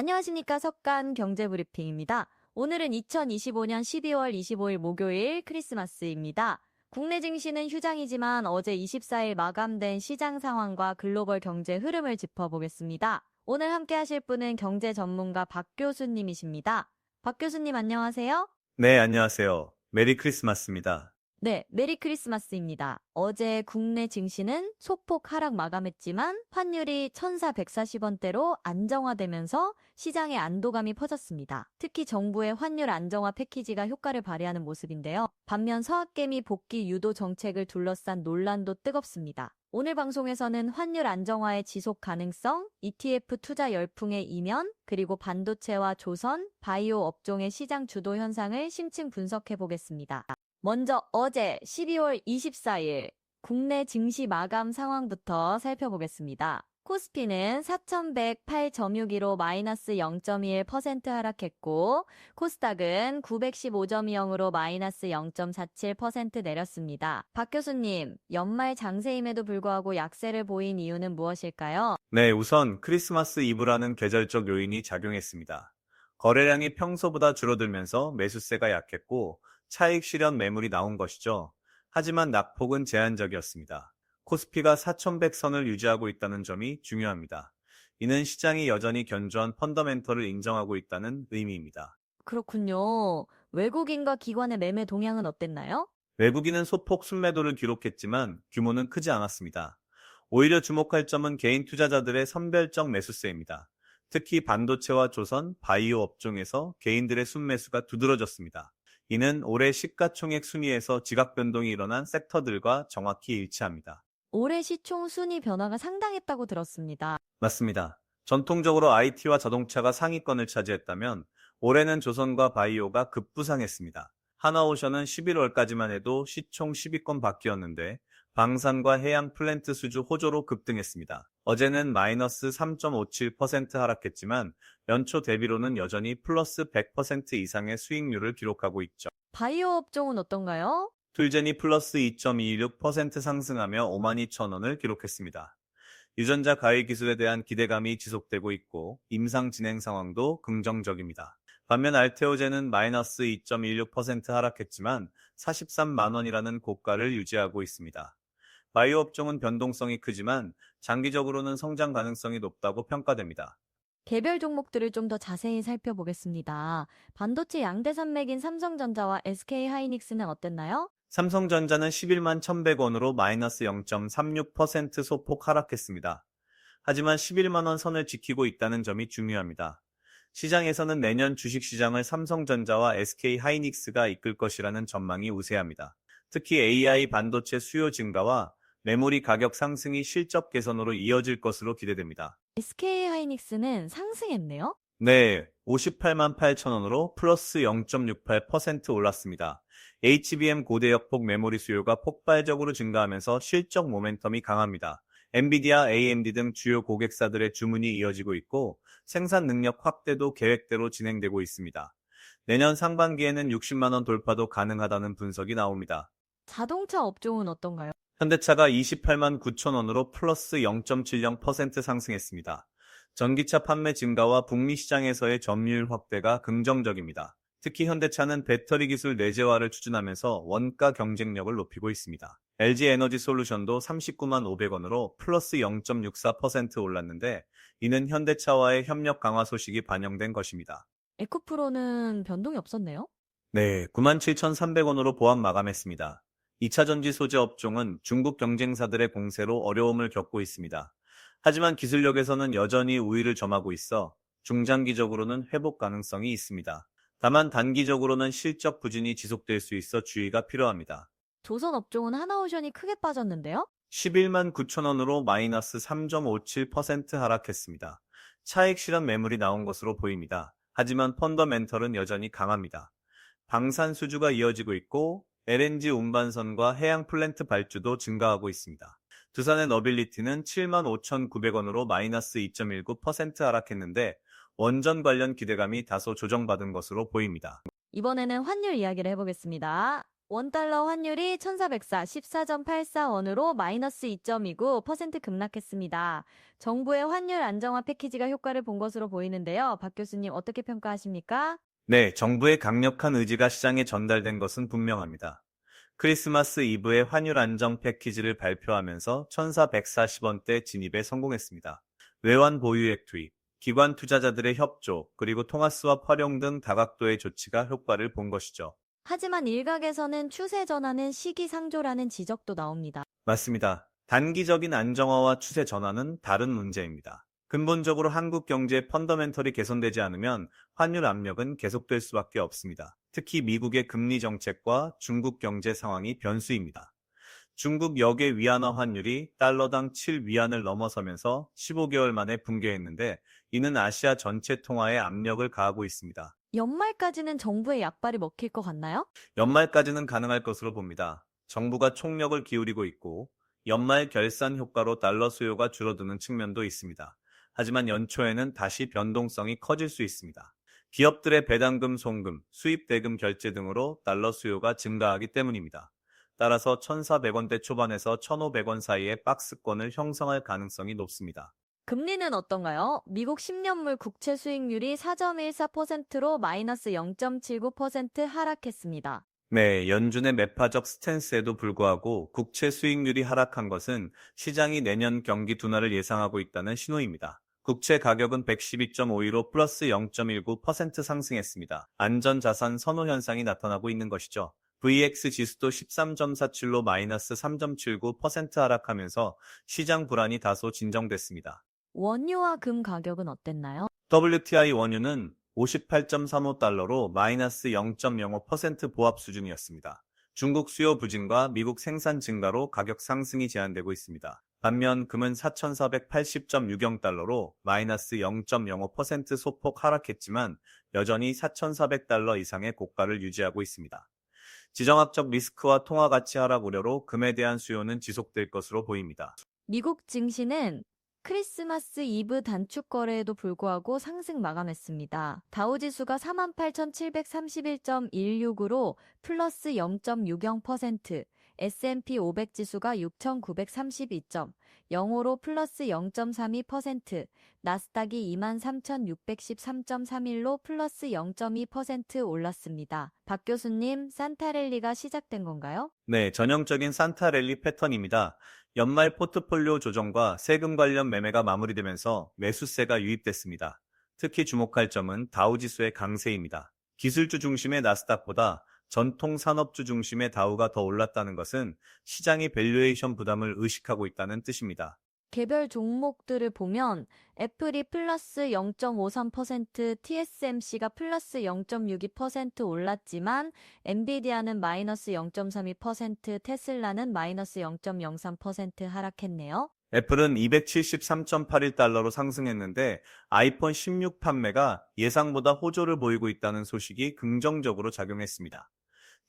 안녕하십니까. 석간 경제브리핑입니다. 오늘은 2025년 12월 25일 목요일 크리스마스입니다. 국내 증시는 휴장이지만 어제 24일 마감된 시장 상황과 글로벌 경제 흐름을 짚어보겠습니다. 오늘 함께 하실 분은 경제 전문가 박 교수님이십니다. 박 교수님 안녕하세요. 네, 안녕하세요. 메리 크리스마스입니다. 네, 메리 크리스마스입니다. 어제 국내 증시는 소폭 하락 마감했지만 환율이 1,440원대로 안정화되면서 시장에 안도감이 퍼졌습니다. 특히 정부의 환율 안정화 패키지가 효과를 발휘하는 모습인데요. 반면 서학개미 복귀 유도 정책을 둘러싼 논란도 뜨겁습니다. 오늘 방송에서는 환율 안정화의 지속 가능성, ETF 투자 열풍의 이면, 그리고 반도체와 조선, 바이오 업종의 시장 주도 현상을 심층 분석해 보겠습니다. 먼저 어제 12월 24일 국내 증시 마감 상황부터 살펴보겠습니다. 코스피는 4,108.62로 마이너스 0.21% 하락했고 코스닥은 915.20으로 마이너스 0.47% 내렸습니다. 박 교수님, 연말 장세임에도 불구하고 약세를 보인 이유는 무엇일까요? 네, 우선 크리스마스 이브라는 계절적 요인이 작용했습니다. 거래량이 평소보다 줄어들면서 매수세가 약했고 차익 실현 매물이 나온 것이죠. 하지만 낙폭은 제한적이었습니다. 코스피가 4,100선을 유지하고 있다는 점이 중요합니다. 이는 시장이 여전히 견조한 펀더멘털을 인정하고 있다는 의미입니다. 그렇군요. 외국인과 기관의 매매 동향은 어땠나요? 외국인은 소폭 순매도를 기록했지만 규모는 크지 않았습니다. 오히려 주목할 점은 개인 투자자들의 선별적 매수세입니다. 특히 반도체와 조선, 바이오 업종에서 개인들의 순매수가 두드러졌습니다. 이는 올해 시가총액 순위에서 지각 변동이 일어난 섹터들과 정확히 일치합니다. 올해 시총 순위 변화가 상당했다고 들었습니다. 맞습니다. 전통적으로 IT와 자동차가 상위권을 차지했다면 올해는 조선과 바이오가 급부상했습니다. 하나오션은 11월까지만 해도 시총 10위권 밖이었는데 방산과 해양 플랜트 수주 호조로 급등했습니다. 어제는 마이너스 3.57% 하락했지만 연초 대비로는 여전히 플러스 100% 이상의 수익률을 기록하고 있죠. 바이오 업종은 어떤가요? 툴젠이 플러스 2.26% 상승하며 52,000원을 기록했습니다. 유전자 가위 기술에 대한 기대감이 지속되고 있고 임상 진행 상황도 긍정적입니다. 반면 알테오젠은 마이너스 2.16% 하락했지만 43만 원이라는 고가를 유지하고 있습니다. 바이오 업종은 변동성이 크지만 장기적으로는 성장 가능성이 높다고 평가됩니다. 개별 종목들을 좀 더 자세히 살펴보겠습니다. 반도체 양대 산맥인 삼성전자와 SK 하이닉스는 어땠나요? 삼성전자는 11만 1,100원으로 마이너스 0.36% 소폭 하락했습니다. 하지만 11만 원 선을 지키고 있다는 점이 중요합니다. 시장에서는 내년 주식시장을 삼성전자와 SK 하이닉스가 이끌 것이라는 전망이 우세합니다. 특히 AI 반도체 수요 증가와 메모리 가격 상승이 실적 개선으로 이어질 것으로 기대됩니다. SK 하이닉스는 상승했네요. 네, 58만 8천원으로 플러스 0.68% 올랐습니다. HBM 고대역폭 메모리 수요가 폭발적으로 증가하면서 실적 모멘텀이 강합니다. 엔비디아, AMD 등 주요 고객사들의 주문이 이어지고 있고 생산 능력 확대도 계획대로 진행되고 있습니다. 내년 상반기에는 60만 원 돌파도 가능하다는 분석이 나옵니다. 자동차 업종은 어떤가요? 현대차가 28만 9천 원으로 플러스 0.70% 상승했습니다. 전기차 판매 증가와 북미 시장에서의 점유율 확대가 긍정적입니다. 특히 현대차는 배터리 기술 내재화를 추진하면서 원가 경쟁력을 높이고 있습니다. LG 에너지 솔루션도 39만 500원으로 플러스 0.64% 올랐는데 이는 현대차와의 협력 강화 소식이 반영된 것입니다. 에코프로는 변동이 없었네요. 네, 97,300원으로 보합 마감했습니다. 2차전지 소재 업종은 중국 경쟁사들의 공세로 어려움을 겪고 있습니다. 하지만 기술력에서는 여전히 우위를 점하고 있어 중장기적으로는 회복 가능성이 있습니다. 다만 단기적으로는 실적 부진이 지속될 수 있어 주의가 필요합니다. 조선 업종은 하나오션이 크게 빠졌는데요. 11만 9천원으로 마이너스 3.57% 하락했습니다. 차익 실현 매물이 나온 것으로 보입니다. 하지만 펀더멘털은 여전히 강합니다. 방산 수주가 이어지고 있고 LNG 운반선과 해양 플랜트 발주도 증가하고 있습니다. 두산의 너빌리티는 7만 5,900원으로 마이너스 2.19% 하락했는데 원전 관련 기대감이 다소 조정받은 것으로 보입니다. 이번에는 환율 이야기를 해보겠습니다. 원달러 환율이 1404 14.84원으로 마이너스 2.29% 급락했습니다. 정부의 환율 안정화 패키지가 효과를 본 것으로 보이는데요. 박 교수님 어떻게 평가하십니까? 네, 정부의 강력한 의지가 시장에 전달된 것은 분명합니다. 크리스마스 이브에 환율 안정 패키지를 발표하면서 1,440원대 진입에 성공했습니다. 외환 보유액 투입, 기관 투자자들의 협조, 그리고 통화스왑 활용 등 다각도의 조치가 효과를 본 것이죠. 하지만 일각에서는 추세 전환은 시기상조라는 지적도 나옵니다. 맞습니다. 단기적인 안정화와 추세 전환은 다른 문제입니다. 근본적으로 한국 경제의 펀더멘털이 개선되지 않으면 환율 압력은 계속될 수밖에 없습니다. 특히 미국의 금리 정책과 중국 경제 상황이 변수입니다. 중국 역의 위안화 환율이 달러당 7위안을 넘어서면서 15개월 만에 붕괴했는데, 이는 아시아 전체 통화에 압력을 가하고 있습니다. 연말까지는 정부의 약발이 먹힐 것 같나요? 연말까지는 가능할 것으로 봅니다. 정부가 총력을 기울이고 있고 연말 결산 효과로 달러 수요가 줄어드는 측면도 있습니다. 하지만 연초에는 다시 변동성이 커질 수 있습니다. 기업들의 배당금 송금, 수입 대금 결제 등으로 달러 수요가 증가하기 때문입니다. 따라서 1,400원대 초반에서 1,500원 사이의 박스권을 형성할 가능성이 높습니다. 금리는 어떤가요? 미국 10년물 국채 수익률이 4.14%로 마이너스 0.79% 하락했습니다. 네, 연준의 매파적 스탠스에도 불구하고 국채 수익률이 하락한 것은 시장이 내년 경기 둔화를 예상하고 있다는 신호입니다. 국채 가격은 112.52로 플러스 0.19% 상승했습니다. 안전자산 선호 현상이 나타나고 있는 것이죠. VX 지수도 13.47로 마이너스 3.79% 하락하면서 시장 불안이 다소 진정됐습니다. 원유와 금 가격은 어땠나요? WTI 원유는 58.35달러로 마이너스 0.05% 보합 수준이었습니다. 중국 수요 부진과 미국 생산 증가로 가격 상승이 제한되고 있습니다. 반면 금은 4,480.60달러로 마이너스 0.05% 소폭 하락했지만 여전히 4,400달러 이상의 고가를 유지하고 있습니다. 지정학적 리스크와 통화 가치 하락 우려로 금에 대한 수요는 지속될 것으로 보입니다. 미국 증시는 크리스마스 이브 단축 거래에도 불구하고 상승 마감했습니다. 다우지수가 48,731.16으로 플러스 0.60%, S&P 500 지수가 6,932점, 0으로 플러스 0.32%, 나스닥이 23,613.31로 플러스 0.2% 올랐습니다. 박 교수님, 산타랠리가 시작된 건가요? 네, 전형적인 산타랠리 패턴입니다. 연말 포트폴리오 조정과 세금 관련 매매가 마무리되면서 매수세가 유입됐습니다. 특히 주목할 점은 다우지수의 강세입니다. 기술주 중심의 나스닥보다 전통 산업주 중심의 다우가 더 올랐다는 것은 시장이 밸류에이션 부담을 의식하고 있다는 뜻입니다. 개별 종목들을 보면 애플이 플러스 0.53%, TSMC가 플러스 0.62% 올랐지만 엔비디아는 마이너스 0.32%, 테슬라는 마이너스 0.03% 하락했네요. 애플은 273.81달러로 상승했는데 아이폰 16 판매가 예상보다 호조를 보이고 있다는 소식이 긍정적으로 작용했습니다.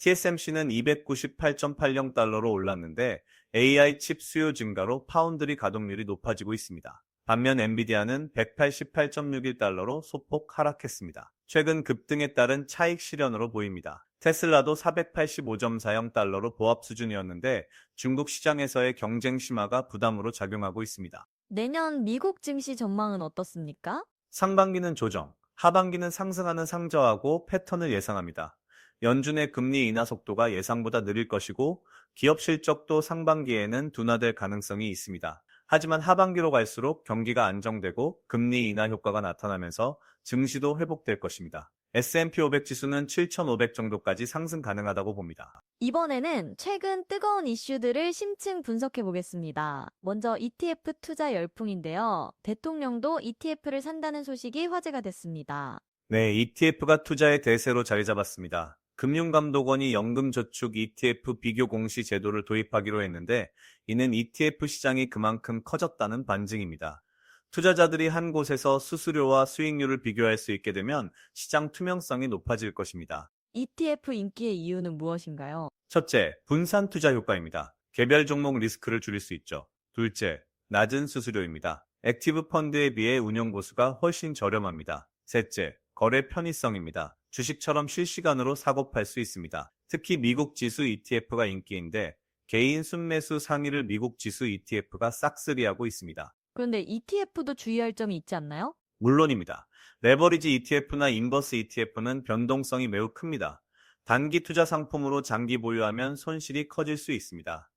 TSMC는 298.80달러로 올랐는데 AI 칩 수요 증가로 파운드리 가동률이 높아지고 있습니다. 반면 엔비디아는 188.61달러로 소폭 하락했습니다. 최근 급등에 따른 차익 실현으로 보입니다. 테슬라도 485.40달러로 보합 수준이었는데 중국 시장에서의 경쟁 심화가 부담으로 작용하고 있습니다. 내년 미국 증시 전망은 어떻습니까? 상반기는 조정, 하반기는 상승하는 상저하고 패턴을 예상합니다. 연준의 금리 인하 속도가 예상보다 느릴 것이고 기업 실적도 상반기에는 둔화될 가능성이 있습니다. 하지만 하반기로 갈수록 경기가 안정되고 금리 인하 효과가 나타나면서 증시도 회복될 것입니다. S&P 500 지수는 7,500 정도까지 상승 가능하다고 봅니다. 이번에는 최근 뜨거운 이슈들을 심층 분석해 보겠습니다. 먼저 ETF 투자 열풍인데요. 대통령도 ETF를 산다는 소식이 화제가 됐습니다. 네, ETF가 투자의 대세로 자리 잡았습니다. 금융감독원이 연금저축 ETF 비교 공시 제도를 도입하기로 했는데 이는 ETF 시장이 그만큼 커졌다는 반증입니다. 투자자들이 한 곳에서 수수료와 수익률을 비교할 수 있게 되면 시장 투명성이 높아질 것입니다. ETF 인기의 이유는 무엇인가요? 첫째, 분산 투자 효과입니다. 개별 종목 리스크를 줄일 수 있죠. 둘째, 낮은 수수료입니다. 액티브 펀드에 비해 운용 보수가 훨씬 저렴합니다. 셋째, 거래 편의성입니다. 주식처럼 실시간으로 사고 팔 수 있습니다. 특히 미국 지수 ETF가 인기인데 개인 순매수 상위를 미국 지수 ETF가 싹쓸이하고 있습니다. 그런데 ETF도 주의할 점이 있지 않나요? 물론입니다. 레버리지 ETF나 인버스 ETF는 변동성이 매우 큽니다. 단기 투자 상품으로 장기 보유하면 손실이 커질 수 있습니다.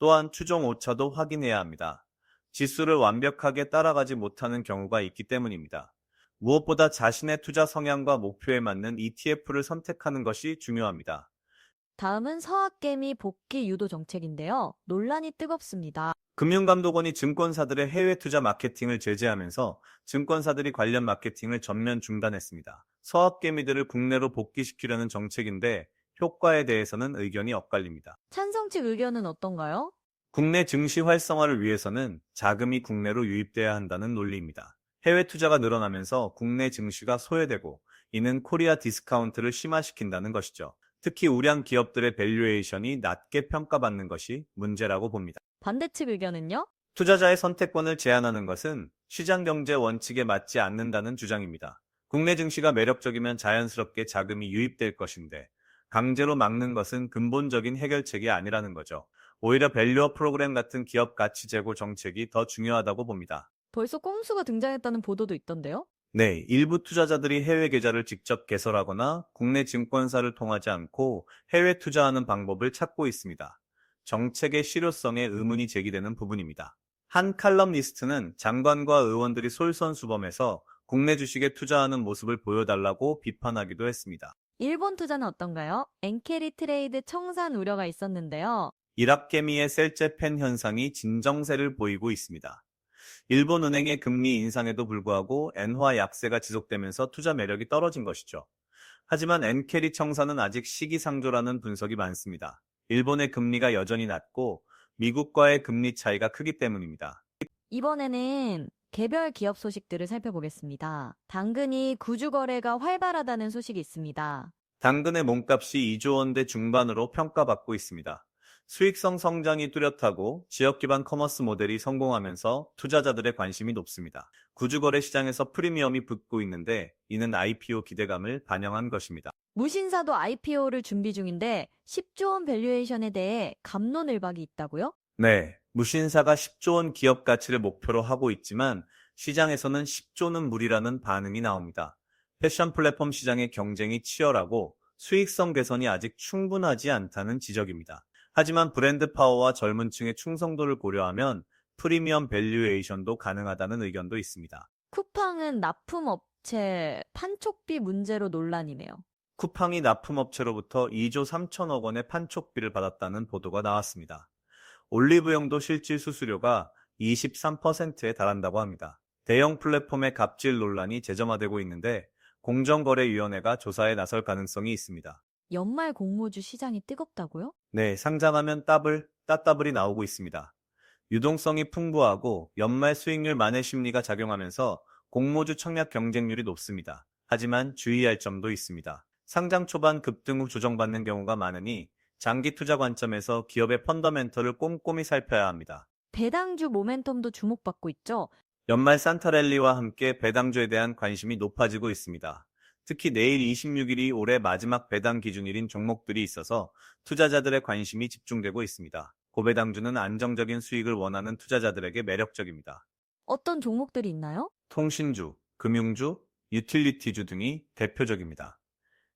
또한 추종 오차도 확인해야 합니다. 지수를 완벽하게 따라가지 못하는 경우가 있기 때문입니다. 무엇보다 자신의 투자 성향과 목표에 맞는 ETF를 선택하는 것이 중요합니다. 다음은 서학개미 복귀 유도 정책인데요. 논란이 뜨겁습니다. 금융감독원이 증권사들의 해외 투자 마케팅을 제재하면서 증권사들이 관련 마케팅을 전면 중단했습니다. 서학개미들을 국내로 복귀시키려는 정책인데 효과에 대해서는 의견이 엇갈립니다. 찬성 측 의견은 어떤가요? 국내 증시 활성화를 위해서는 자금이 국내로 유입돼야 한다는 논리입니다. 해외 투자가 늘어나면서 국내 증시가 소외되고 이는 코리아 디스카운트를 심화시킨다는 것이죠. 특히 우량 기업들의 밸류에이션이 낮게 평가받는 것이 문제라고 봅니다. 반대측 의견은요? 투자자의 선택권을 제한하는 것은 시장 경제 원칙에 맞지 않는다는 주장입니다. 국내 증시가 매력적이면 자연스럽게 자금이 유입될 것인데 강제로 막는 것은 근본적인 해결책이 아니라는 거죠. 오히려 밸류업 프로그램 같은 기업 가치 제고 정책이 더 중요하다고 봅니다. 벌써 꼼수가 등장했다는 보도도 있던데요? 네, 일부 투자자들이 해외 계좌를 직접 개설하거나 국내 증권사를 통하지 않고 해외 투자하는 방법을 찾고 있습니다. 정책의 실효성에 의문이 제기되는 부분입니다. 한 칼럼니스트는 장관과 의원들이 솔선수범해서 국내 주식에 투자하는 모습을 보여달라고 비판하기도 했습니다. 일본 투자는 어떤가요? 엔캐리 트레이드 청산 우려가 있었는데요. 일학개미의 셀제팬 현상이 진정세를 보이고 있습니다. 일본 은행의 금리 인상에도 불구하고 엔화 약세가 지속되면서 투자 매력이 떨어진 것이죠. 하지만 엔캐리 청산은 아직 시기상조라는 분석이 많습니다. 일본의 금리가 여전히 낮고 미국과의 금리 차이가 크기 때문입니다. 이번에는 개별 기업 소식들을 살펴보겠습니다. 당근이 구주 거래가 활발하다는 소식이 있습니다. 당근의 몸값이 2조 원대 중반으로 평가받고 있습니다. 수익성 성장이 뚜렷하고 지역 기반 커머스 모델이 성공하면서 투자자들의 관심이 높습니다. 구주거래 시장에서 프리미엄이 붙고 있는데 이는 IPO 기대감을 반영한 것입니다. 무신사도 IPO를 준비 중인데 10조 원 밸류에이션에 대해 갑론을박이 있다고요? 네, 무신사가 10조 원 기업 가치를 목표로 하고 있지만 시장에서는 10조는 무리라는 반응이 나옵니다. 패션 플랫폼 시장의 경쟁이 치열하고 수익성 개선이 아직 충분하지 않다는 지적입니다. 하지만 브랜드 파워와 젊은 층의 충성도를 고려하면 프리미엄 밸류에이션도 가능하다는 의견도 있습니다. 쿠팡은 납품업체 판촉비 문제로 논란이네요. 쿠팡이 납품업체로부터 2조 3천억 원의 판촉비를 받았다는 보도가 나왔습니다. 올리브영도 실질 수수료가 23%에 달한다고 합니다. 대형 플랫폼의 갑질 논란이 재점화되고 있는데 공정거래위원회가 조사에 나설 가능성이 있습니다. 연말 공모주 시장이 뜨겁다고요? 네, 상장하면 따따블이 나오고 있습니다. 유동성이 풍부하고 연말 수익률 만회 심리가 작용하면서 공모주 청약 경쟁률이 높습니다. 하지만 주의할 점도 있습니다. 상장 초반 급등 후 조정받는 경우가 많으니 장기 투자 관점에서 기업의 펀더멘털을 꼼꼼히 살펴야 합니다. 배당주 모멘텀도 주목받고 있죠? 연말 산타랠리와 함께 배당주에 대한 관심이 높아지고 있습니다. 특히 내일 26일이 올해 마지막 배당 기준일인 종목들이 있어서 투자자들의 관심이 집중되고 있습니다. 고배당주는 안정적인 수익을 원하는 투자자들에게 매력적입니다. 어떤 종목들이 있나요? 통신주, 금융주, 유틸리티주 등이 대표적입니다.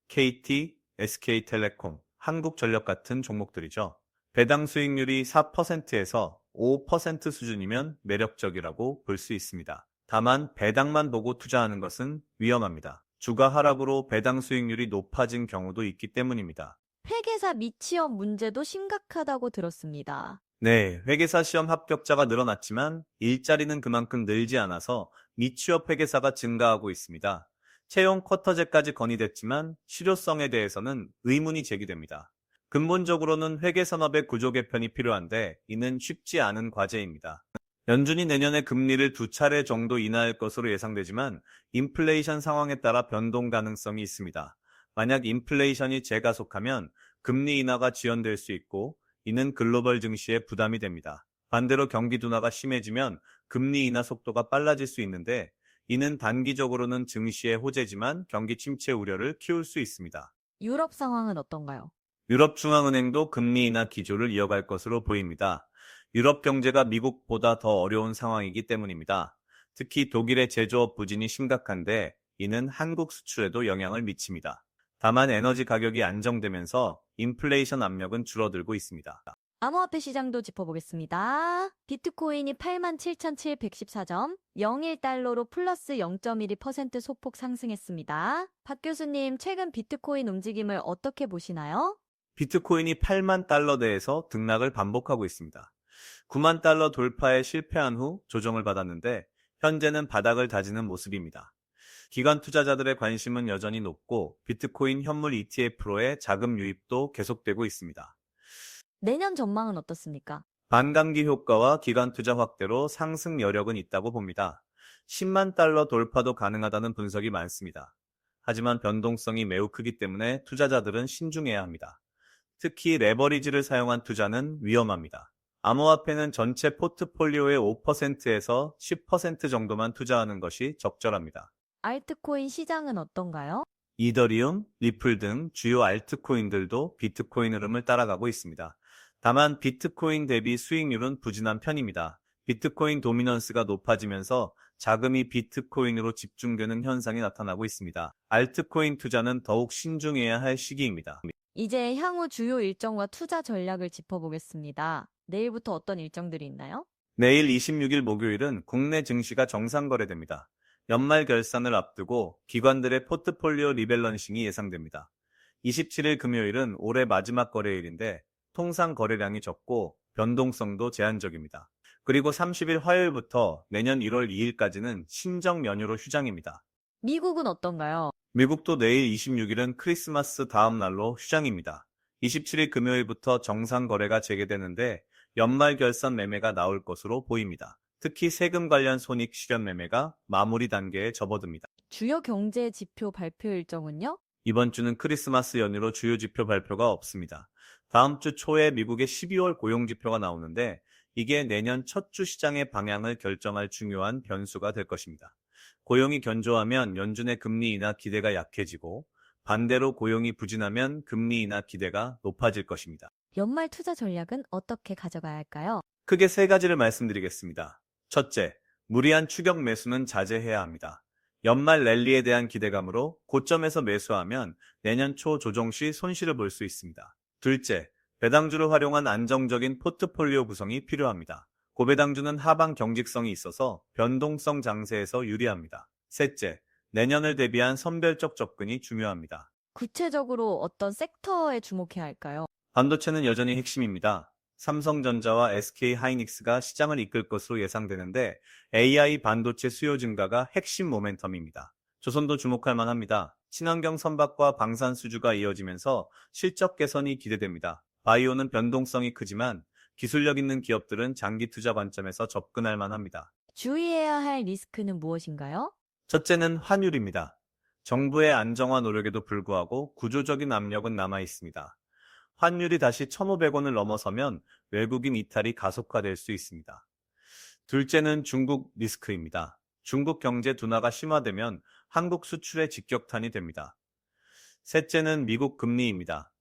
KT, SK텔레콤, 한국전력 같은 종목들이죠. 배당 수익률이 4%에서 5% 수준이면 매력적이라고 볼 수 있습니다. 다만 배당만 보고 투자하는 것은 위험합니다. 주가 하락으로 배당 수익률이 높아진 경우도 있기 때문입니다. 회계사 미취업 문제도 심각하다고 들었습니다. 네, 회계사 시험 합격자가 늘어났지만 일자리는 그만큼 늘지 않아서 미취업 회계사가 증가하고 있습니다. 채용 쿼터제까지 건의됐지만 실효성에 대해서는 의문이 제기됩니다. 근본적으로는 회계산업의 구조 개편이 필요한데 이는 쉽지 않은 과제입니다. 연준이 내년에 금리를 2차례 정도 인하할 것으로 예상되지만 인플레이션 상황에 따라 변동 가능성이 있습니다. 만약 인플레이션이 재가속하면 금리 인하가 지연될 수 있고 이는 글로벌 증시에 부담이 됩니다. 반대로 경기 둔화가 심해지면 금리 인하 속도가 빨라질 수 있는데 이는 단기적으로는 증시의 호재지만 경기 침체 우려를 키울 수 있습니다. 유럽 상황은 어떤가요? 유럽중앙은행도 금리 인하 기조를 이어갈 것으로 보입니다. 유럽 경제가 미국보다 더 어려운 상황이기 때문입니다. 특히 독일의 제조업 부진이 심각한데 이는 한국 수출에도 영향을 미칩니다. 다만 에너지 가격이 안정되면서 인플레이션 압력은 줄어들고 있습니다. 암호화폐 시장도 짚어보겠습니다. 비트코인이 87,714점, 01달러로 플러스 0.12% 소폭 상승했습니다. 박 교수님, 최근 비트코인 움직임을 어떻게 보시나요? 비트코인이 8만 달러대에서 등락을 반복하고 있습니다. 9만 달러 돌파에 실패한 후 조정을 받았는데 현재는 바닥을 다지는 모습입니다. 기관 투자자들의 관심은 여전히 높고 비트코인 현물 ETF로의 자금 유입도 계속되고 있습니다. 내년 전망은 어떻습니까? 반감기 효과와 기관 투자 확대로 상승 여력은 있다고 봅니다. 10만 달러 돌파도 가능하다는 분석이 많습니다. 하지만 변동성이 매우 크기 때문에 투자자들은 신중해야 합니다. 특히 레버리지를 사용한 투자는 위험합니다. 암호화폐는 전체 포트폴리오의 5%에서 10% 정도만 투자하는 것이 적절합니다. 알트코인 시장은 어떤가요? 이더리움, 리플 등 주요 알트코인들도 비트코인 흐름을 따라가고 있습니다. 다만 비트코인 대비 수익률은 부진한 편입니다. 비트코인 도미넌스가 높아지면서 자금이 비트코인으로 집중되는 현상이 나타나고 있습니다. 알트코인 투자는 더욱 신중해야 할 시기입니다. 이제 향후 주요 일정과 투자 전략을 짚어보겠습니다. 내일부터 어떤 일정들이 있나요? 내일 26일 목요일은 국내 증시가 정상 거래됩니다. 연말 결산을 앞두고 기관들의 포트폴리오 리밸런싱이 예상됩니다. 27일 금요일은 올해 마지막 거래일인데 통상 거래량이 적고 변동성도 제한적입니다. 그리고 30일 화요일부터 내년 1월 2일까지는 신정 연휴로 휴장입니다. 미국은 어떤가요? 미국도 내일 26일은 크리스마스 다음 날로 휴장입니다. 27일 금요일부터 정상 거래가 재개되는데 연말 결산 매매가 나올 것으로 보입니다. 특히 세금 관련 손익 실현 매매가 마무리 단계에 접어듭니다. 주요 경제 지표 발표 일정은요? 이번 주는 크리스마스 연휴로 주요 지표 발표가 없습니다. 다음 주 초에 미국의 12월 고용 지표가 나오는데 이게 내년 첫 주 시장의 방향을 결정할 중요한 변수가 될 것입니다. 고용이 견조하면 연준의 금리 인하 기대가 약해지고 반대로 고용이 부진하면 금리 인하 기대가 높아질 것입니다. 연말 투자 전략은 어떻게 가져가야 할까요? 크게 세 가지를 말씀드리겠습니다. 첫째, 무리한 추격 매수는 자제해야 합니다. 연말 랠리에 대한 기대감으로 고점에서 매수하면 내년 초 조정 시 손실을 볼 수 있습니다. 둘째, 배당주를 활용한 안정적인 포트폴리오 구성이 필요합니다. 고배당주는 하방 경직성이 있어서 변동성 장세에서 유리합니다. 셋째, 내년을 대비한 선별적 접근이 중요합니다. 구체적으로 어떤 섹터에 주목해야 할까요? 반도체는 여전히 핵심입니다. 삼성전자와 SK하이닉스가 시장을 이끌 것으로 예상되는데 AI 반도체 수요 증가가 핵심 모멘텀입니다. 조선도 주목할 만합니다. 친환경 선박과 방산 수주가 이어지면서 실적 개선이 기대됩니다. 바이오는 변동성이 크지만 기술력 있는 기업들은 장기 투자 관점에서 접근할 만합니다. 주의해야 할 리스크는 무엇인가요? 첫째는 환율입니다. 정부의 안정화 노력에도 불구하고 구조적인 압력은 남아 있습니다. 환율이 다시 1,500원을 넘어서면 외국인 이탈이 가속화될 수 있습니다. 둘째는 중국 리스크입니다. 중국 경제 둔화가 심화되면 한국 수출에 직격탄이 됩니다. 셋째는 미국 금리입니다.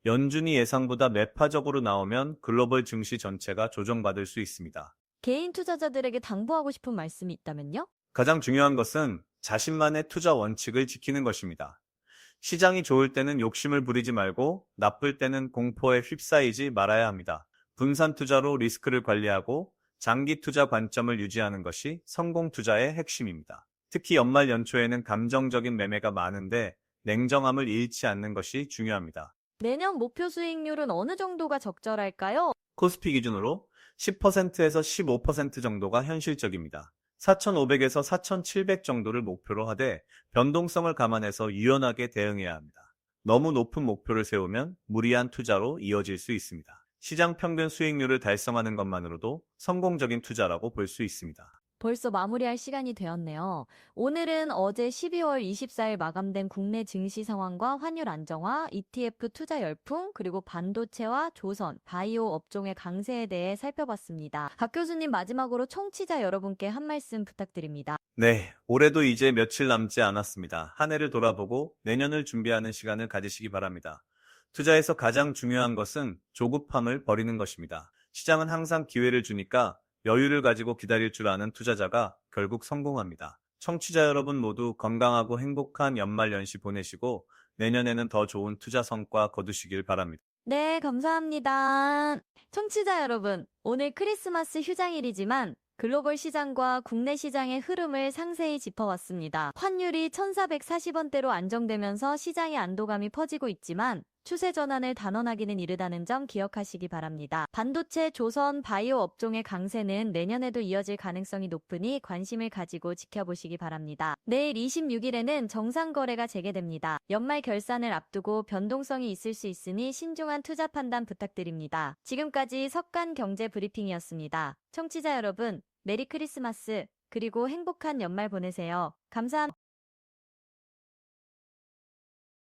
연준이 예상보다 매파적으로 나오면 글로벌 증시 전체가 조정받을 수 있습니다. 개인 투자자들에게 당부하고 싶은 말씀이 있다면요? 가장 중요한 것은 자신만의 투자 원칙을 지키는 것입니다. 시장이 좋을 때는 욕심을 부리지 말고 나쁠 때는 공포에 휩싸이지 말아야 합니다. 분산 투자로 리스크를 관리하고 장기 투자 관점을 유지하는 것이 성공 투자의 핵심입니다. 특히 연말 연초에는 감정적인 매매가 많은데 냉정함을 잃지 않는 것이 중요합니다. 내년 목표 수익률은 어느 정도가 적절할까요? 코스피 기준으로 10%에서 15% 정도가 현실적입니다. 4,500에서 4,700 정도를 목표로 하되 변동성을 감안해서 유연하게 대응해야 합니다. 너무 높은 목표를 세우면 무리한 투자로 이어질 수 있습니다. 시장 평균 수익률을 달성하는 것만으로도 성공적인 투자라고 볼 수 있습니다. 벌써 마무리할 시간이 되었네요. 오늘은 어제 12월 24일 마감된 국내 증시 상황과 환율 안정화, ETF 투자 열풍, 그리고 반도체와 조선, 바이오 업종의 강세에 대해 살펴봤습니다. 박 교수님 마지막으로 청취자 여러분께 한 말씀 부탁드립니다. 네, 올해도 이제 며칠 남지 않았습니다. 한 해를 돌아보고 내년을 준비하는 시간을 가지시기 바랍니다. 투자에서 가장 중요한 것은 조급함을 버리는 것입니다. 시장은 항상 기회를 주니까 여유를 가지고 기다릴 줄 아는 투자자가 결국 성공합니다. 청취자 여러분 모두 건강하고 행복한 연말 연시 보내시고 내년에는 더 좋은 투자 성과 거두시길 바랍니다. 네, 감사합니다. 청취자 여러분, 오늘 크리스마스 휴장일이지만 글로벌 시장과 국내 시장의 흐름을 상세히 짚어왔습니다. 환율이 1,440원대로 안정되면서 시장의 안도감이 퍼지고 있지만 추세 전환을 단언하기는 이르다는 점 기억하시기 바랍니다. 반도체, 조선, 바이오 업종의 강세는 내년에도 이어질 가능성이 높으니 관심을 가지고 지켜보시기 바랍니다. 내일 26일에는 정상거래가 재개됩니다. 연말 결산을 앞두고 변동성이 있을 수 있으니 신중한 투자 판단 부탁드립니다. 지금까지 석간경제 브리핑이었습니다. 청취자 여러분, 메리 크리스마스 그리고 행복한 연말 보내세요. 감사합니다.